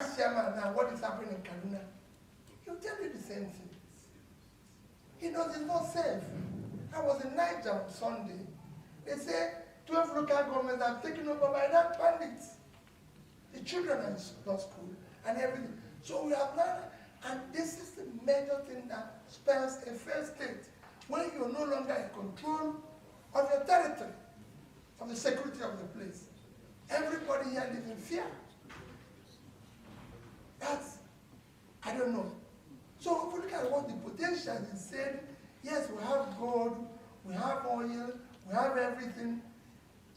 chairman now, what is happening in Kaduna? He'll tell you the same thing. He knows it's not safe. I was in Niger on Sunday. They say 12 local governments are taken over by that bandits. The children are in school and everything. So we have learned, and this is the major thing that spells a fair state, when you're no longer in control of your territory, of the security of the place. Everybody here lives in fear. That's, I don't know. So if we look at what the potential is said, yes, we have gold, we have oil, we have everything.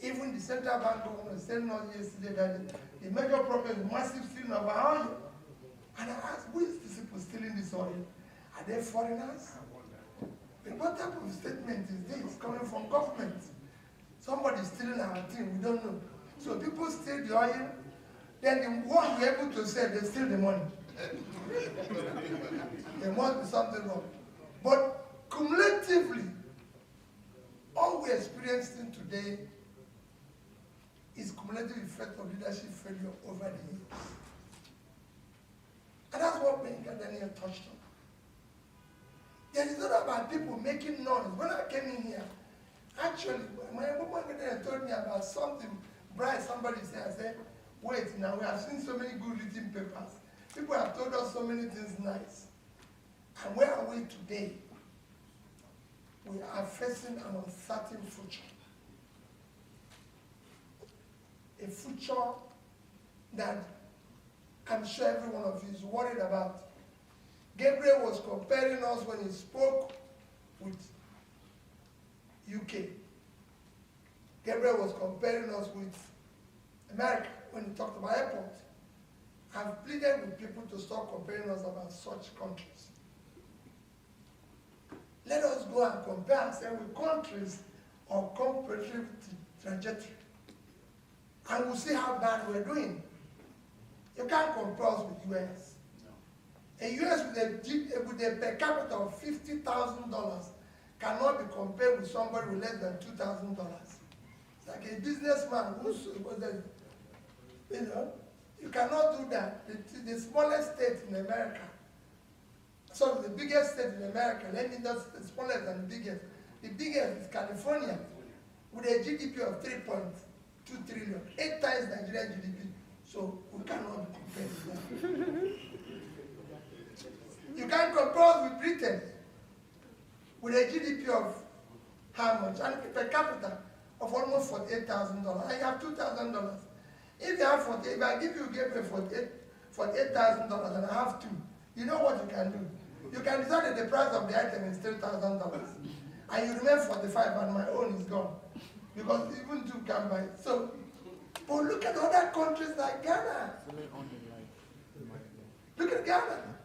Even the central bank governor said not yesterday that the major problem is massive stealing of our oil. And I asked, who is these people stealing this oil? Are they foreigners? But what type of statement is this coming from government? Somebody stealing our thing, we don't know. So people steal the oil, then the one we're able to sell, they steal the money. There must be something wrong. But cumulatively, all we're experiencing today is cumulative effect of leadership failure over the years. And that's what Benga Daniel touched on. There is not about people making noise. When I came in here, actually, my woman told me about something bright somebody said. I said, wait, now we have seen so many good written papers. People have told us so many things nice. And where are we today? We are facing an uncertain future. A future that I'm sure every one of you is worried about. Gabriel was comparing us when he spoke with UK. Gabriel was comparing us with America when he talked about airport. I've pleaded with people to stop comparing us about such countries. Let us go and compare ourselves with countries of comparative trajectory. And we'll see how bad we're doing. You can't compare us with US. No. A US with a per capita of $50,000 cannot be compared with somebody with less than $2,000. It's like a businessman who's, you know, you cannot do that. The smallest state in America, so the biggest state in America, let me not the smallest and the biggest. The biggest is California, with a GDP of 3.2 trillion, 8 times Nigerian GDP. So we cannot compare with that. You can't compare us with Britain, with a GDP of how much? And per capita of almost $48,000. And you have $2,000. If you have 40, if I give you $48,000 and I have two, you know what you can do? You can decide that the price of the item is $3,000, and you remain 45, and my own is gone, because even two can buy it. So, but look at other countries like Ghana. Look at Ghana.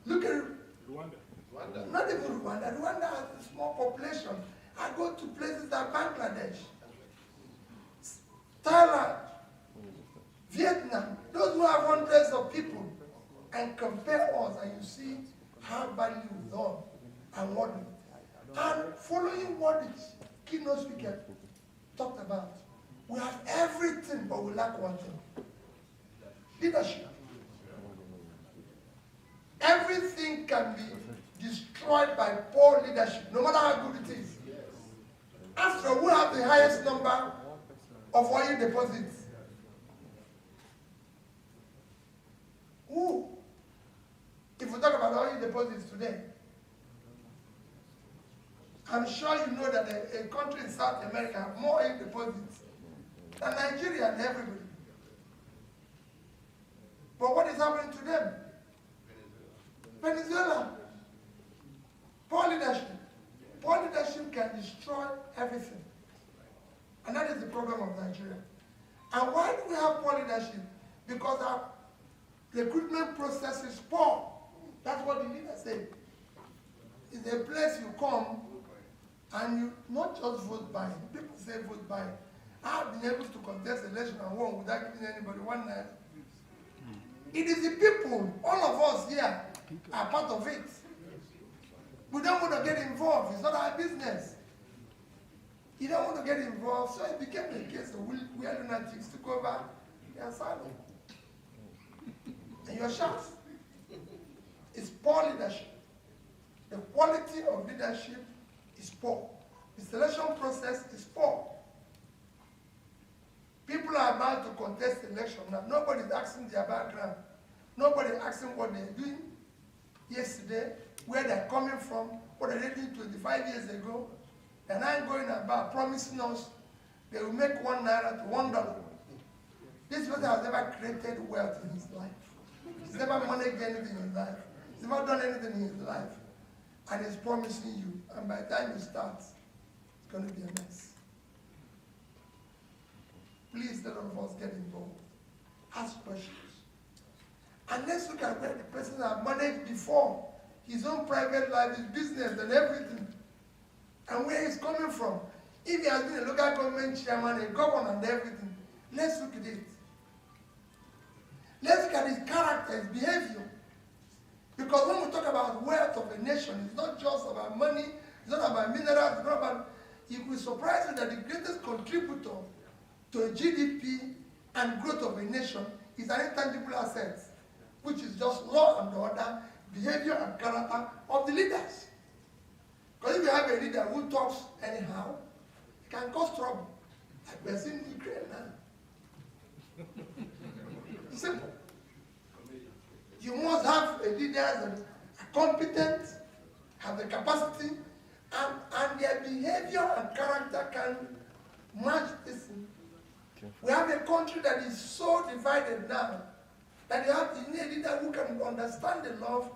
Look at Rwanda. Not even Rwanda. Rwanda has a small population. I go to places like Bangladesh, Thailand, Vietnam, those who have hundreds of people, and compare us, and you see how badly we've done and what we, and following what the keynote speaker talked about. We have everything, but we lack one thing: leadership. Everything can be destroyed by poor leadership, no matter how good it is. After all, we have the highest number of oil deposits. Who? If we talk about oil deposits today, I'm sure you know that a country in South America have more oil deposits than Nigeria and everybody. But what is happening to them? Venezuela. Poor leadership. Poor leadership can destroy everything. And that is the problem of Nigeria. And why do we have poor leadership? Because our recruitment process is poor. That's what the leader said. It's a place you come and you not just vote by. People say vote by. I have been able to contest election and won without giving anybody one naira. It is the people, all of us here, are part of it. We don't want to get involved. It's not our business. You don't want to get involved, so it became a case of where lunatics took over the asylum. your shouts. It's poor leadership. The quality of leadership is poor. The selection process is poor. People are about to contest election now. Nobody's asking their background. Nobody's asking what they're doing yesterday, where they're coming from, what they did 25 years ago. They're not going about promising us they will make 1 naira to $1. This person has never created wealth in his life. He's never managed anything in his life. He's never done anything in his life. And he's promising you, and by the time it starts, it's going to be a mess. Please let all of us get involved. Ask questions. And let's look at where the person has managed before. His own private life, his business and everything. And where he's coming from. If he has been a local government chairman, a governor and everything, let's look at it. Let's look at his character, his behavior. Because when we talk about wealth of a nation, it's not just about money, it's not about minerals, it's not about... It will surprise you that the greatest contributor to a GDP and growth of a nation is an intangible asset, which is just law and order, behavior and character of the leaders. Because if you have a leader who talks anyhow, it can cause trouble. Like we're seeing in Ukraine now. It's simple. You must have a leader that are competent, have the capacity, and their behavior and character can match this. We have a country that is so divided now that you need a leader who can understand the love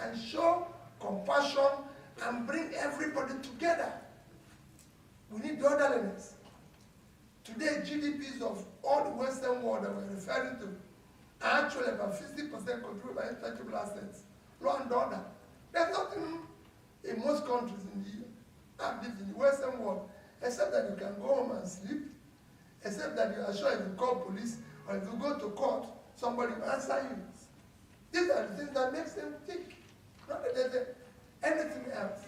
and show compassion and bring everybody together. We need the orderliness. Today, GDPs of all the Western world that we're referring to are actually about 50% controlled by intangible assets, law and order. There's nothing in most countries in the Western world, except that you can go home and sleep, except that you are sure if you call police or if you go to court, somebody will answer you. These are the things that makes them think, not that there's anything else.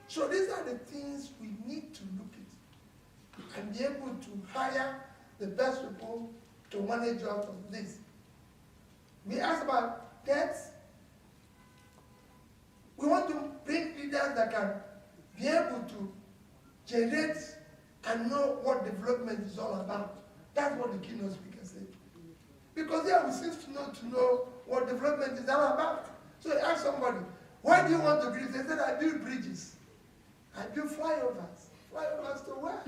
So these are the things we need to look at and be able to hire the best people to manage out of this. We asked about debts. We want to bring leaders that can be able to generate and know what development is all about. That's what the keynote speaker said. Because we seem to know what development is all about. So I asked somebody, why do you want to build? They said, I build bridges. I build flyovers. Flyovers to where?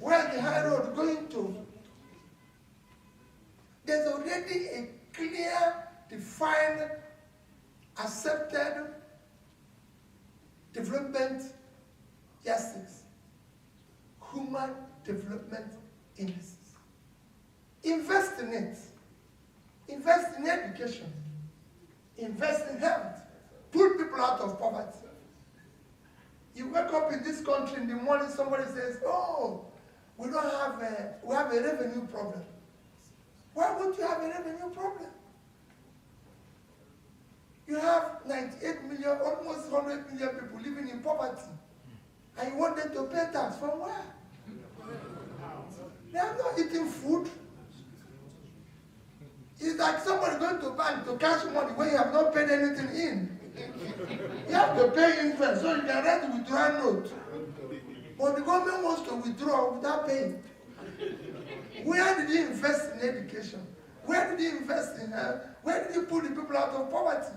Where the high road going to? There's already a clear, defined, accepted development yardstick. Human development indices. Invest in it. Invest in education. Invest in health. Pull people out of poverty. You wake up in this country in the morning, somebody says, oh, we have a revenue problem. Why would you have a revenue problem? You have 98 million, almost 100 million people living in poverty. And you want them to pay tax from where? They are not eating food. It's like somebody going to bank to cash money when you have not paid anything in. You have to pay interest so you can write a withdrawal note. But the government wants to withdraw without paying. Where did he invest in education? Where did he invest in health? Where did he pull the people out of poverty?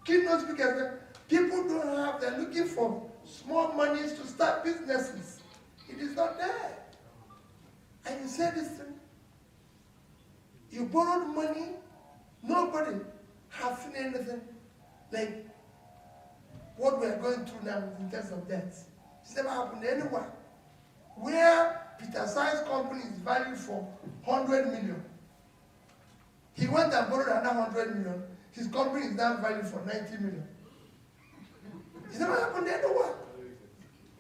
Keynote speakers, people don't have, they're looking for small monies to start businesses. It is not there. And you say this thing. You borrowed money, nobody has seen anything like what we are going through now in terms of debt. It's never happened anywhere. Where Peter Size company is valued for 100 million. He went and borrowed another 100 million. His company is now valued for 90 million. It's never happened anywhere.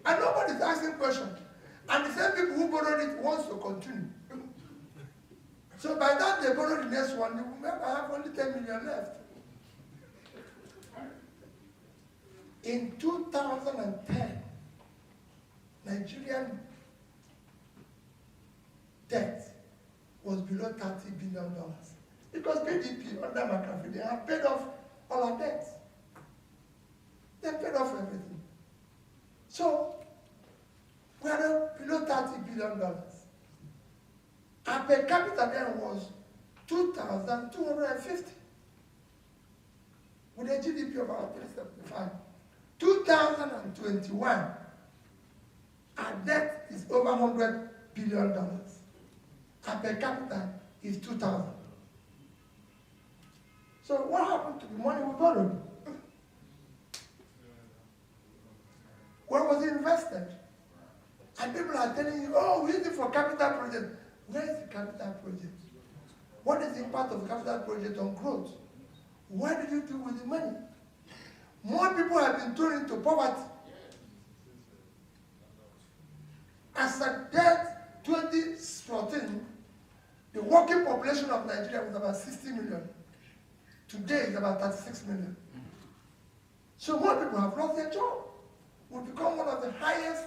And nobody's asking questions. And the same people who borrowed it wants to continue. So by that they borrow the next one, they will never have only 10 million left. In 2010, Nigerian debt was below $30 billion. Because GDP under McAfee, they have paid off all our debts. They paid off everything. So, we are below $30 billion. Our per capita then was 2,250 with a GDP of about 375. 2021, our debt is over $100 billion. Our per capita is 2,000. So what happened to the money we borrowed? Where was it invested? And people are telling you, oh, we use it for capital project. Where is the capital project? What is the impact of the capital project on growth? What did you do with the money? More people have been thrown into poverty. As at that 2014, the working population of Nigeria was about 60 million. Today it's about 36 million. So more people have lost their job. We've become one of the highest,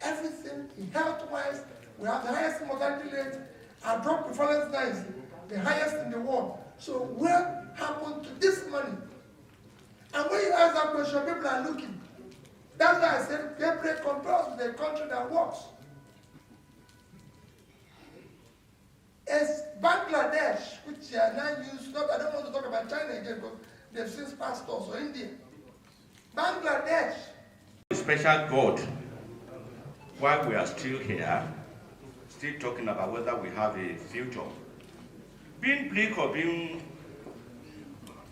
everything in health-wise, we have the highest mortality rate, our drug prevalence now is the highest in the world. So what happened to this money? And when you ask that question, people are looking. That's why I said Gabriel compares with a country that works. It's Bangladesh, which are now used, I don't want to talk about China again because they've since passed also, India. Bangladesh. Special God, while we are still here, still talking about whether we have a future. Being bleak or being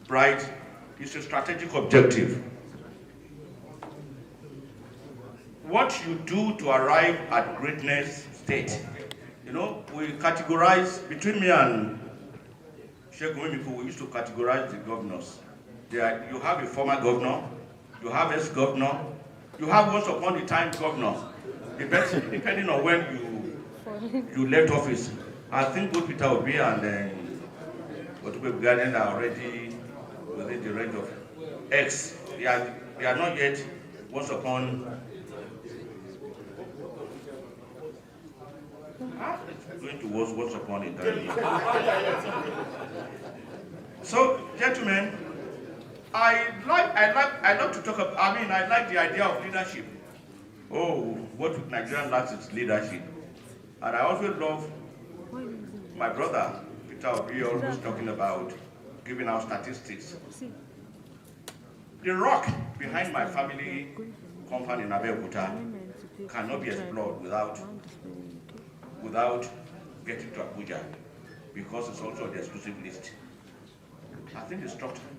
bright is a strategic objective. What you do to arrive at greatness state. You know, we categorize, between me and Sheikh Mimiko, we used to categorize the governors. You have a former governor, you have ex-governor, you have once upon a time governor, depending on when you left office. I think both Peter Obi and Otukwe Garden are already within the range of X. They are not yet once upon. It's going to once upon a time. So, gentlemen, I like to talk about, I like the idea of leadership. Oh, what Nigerian lacks is leadership. And I also love my brother, Peter Obi, always talking about giving out statistics. The rock behind my family compound in Abeokuta cannot be explored without getting to Abuja, because it's also on the exclusive list. I think the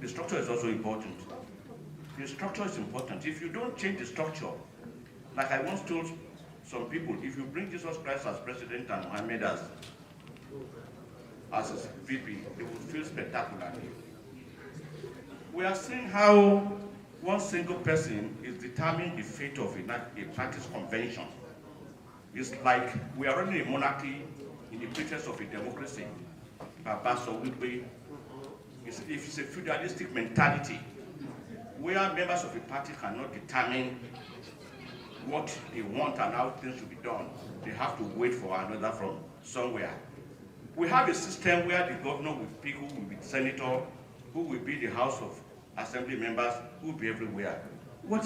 structure is also important. The structure is important. If you don't change the structure, like I once told some people, if you bring Jesus Christ as president and Muhammad as his VP, it will feel spectacular. We are seeing how one single person is determining the fate of a practice convention. It's like we are running a monarchy in the pretense of a democracy. It's a feudalistic mentality where members of a party cannot determine what they want and how things should be done. They have to wait for another from somewhere. We have a system where the governor will pick who will be the senator, who will be the House of Assembly members, who will be everywhere. What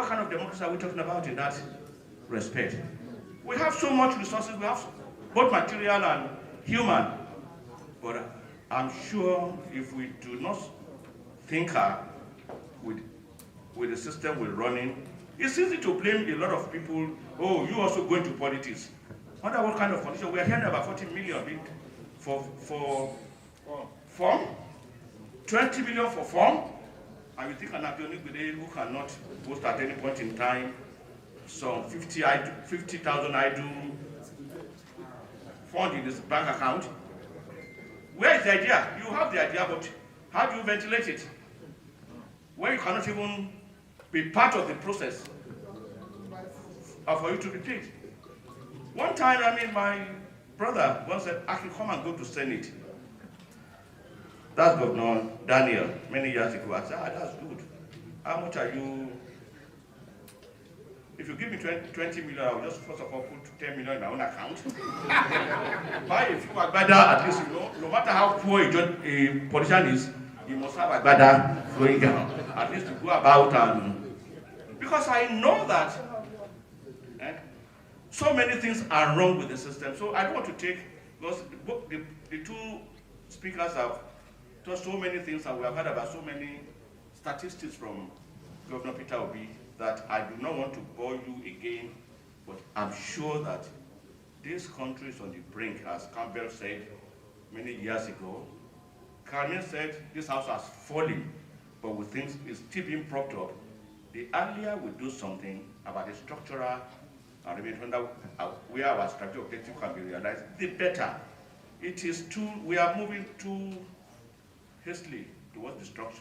kind of democracy are we talking about in that respect? We have so much resources, we have both material and human, but I'm sure if we do not tinker with the system we're running, it's easy to blame a lot of people. Oh, you also go into politics. Under what kind of condition? We are hearing about 40 million for form, 20 million for form, and you think an academic who cannot post at any point in time some 50,000 idle fund in this bank account. Where is the idea? You have the idea, but how do you ventilate it? Where you cannot even be part of the process for you to be paid. One time, my brother once said, I can come and go to Senate. That's Governor Daniel, many years ago. I said, that's good. How much are you If you give me 20 million, I will just first of all put 10 million in my own account. Buy a few agbada, at least, you know, no matter how poor a politician is, he must have agbada flowing down. At least to go about and... Because I know that so many things are wrong with the system. So I don't want to take, because the two speakers have told so many things, and we have heard about so many statistics from Governor Peter Obi, that I do not want to bore you again, but I'm sure that this country is on the brink, as Campbell said many years ago. Carmen said this house has fallen, but we think it's still being propped up. The earlier we do something about the structural arrangement where our structural objective can be realized, the better. We are moving too hastily towards destruction.